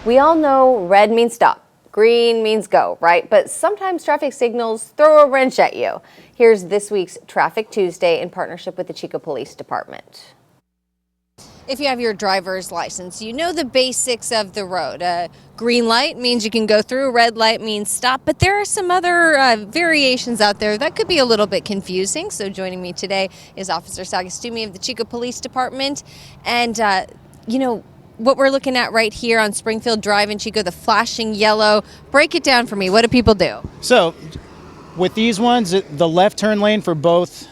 We all know red means stop, green means go, right? But sometimes traffic signals throw a wrench at you. Here's this week's Traffic Tuesday in partnership with the Chico Police Department. If you have your driver's license, you know the basics of the road. Green light means you can go through, red light means stop, but there are some other variations out there that could be a little bit confusing. So joining me today is Officer Sagastume of the Chico Police Department. And, what we're looking at right here on Springfield Drive in Chico, the flashing yellow. Break it down for me. What do people do? So with these ones, the left turn lane for both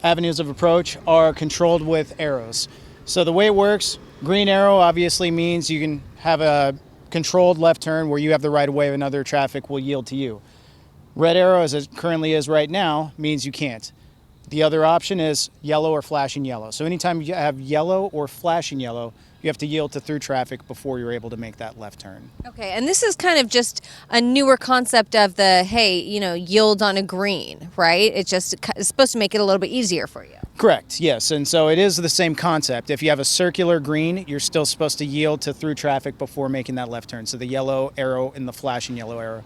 avenues of approach are controlled with arrows. So the way it works, green arrow obviously means you can have a controlled left turn where you have the right of way and other traffic will yield to you. Red arrow, as it currently is right now, means you can't. The other option is yellow or flashing yellow. So anytime you have yellow or flashing yellow, you have to yield to through traffic before you're able to make that left turn. Okay, and this is kind of just a newer concept of the, hey, yield on a green, right? It's supposed to make it a little bit easier for you. Correct, yes, and so it is the same concept. If you have a circular green, you're still supposed to yield to through traffic before making that left turn. So the yellow arrow and the flashing yellow arrow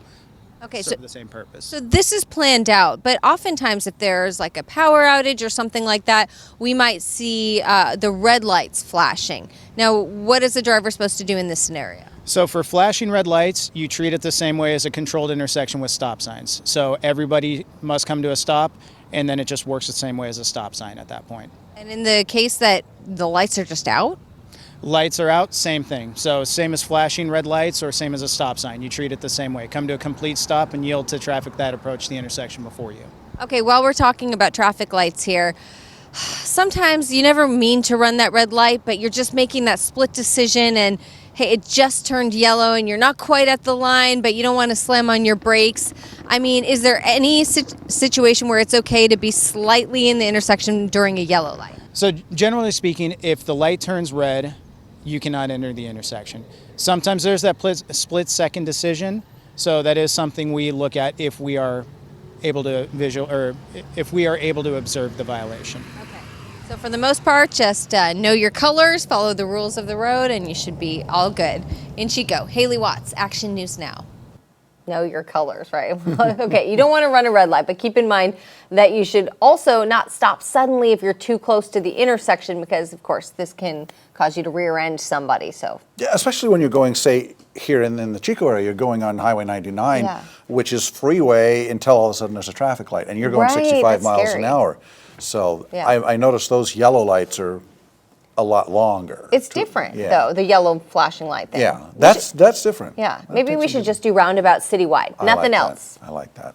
serve the same purpose. So this is planned out, but oftentimes if there's like a power outage or something like that, we might see the red lights flashing. Now, what is the driver supposed to do in this scenario? So for flashing red lights, you treat it the same way as a controlled intersection with stop signs. So everybody must come to a stop, and then it just works the same way as a stop sign at that point. And in the case that the lights are just out? Lights are out, same thing. So same as flashing red lights or same as a stop sign. You treat it the same way. Come to a complete stop and yield to traffic that approach the intersection before you. Okay, while we're talking about traffic lights here, sometimes you never mean to run that red light, but you're just making that split decision and, hey, it just turned yellow and you're not quite at the line, but you don't want to slam on your brakes. I mean, is there any situation where it's okay to be slightly in the intersection during a yellow light? So generally speaking, if the light turns red, you cannot enter the intersection. Sometimes there's that split-second decision, so that is something we look at if we are able to observe the violation. Okay. So for the most part, just know your colors, follow the rules of the road, and you should be all good. In Chico, Hayley Watts, Action News Now. Know your colors, right? Okay, you don't want to run a red light, but keep in mind that you should also not stop suddenly if you're too close to the intersection because, of course, this can cause you to rear end somebody. So yeah, especially when you're going, say, here in the Chico area, you're going on Highway 99, which is freeway until all of a sudden there's a traffic light, and you're going 65 miles an hour. So I noticed those yellow lights are a lot longer. It's different, though, the yellow flashing light thing. Yeah, that's different. Yeah, maybe we should just do roundabouts citywide, nothing else. I like that.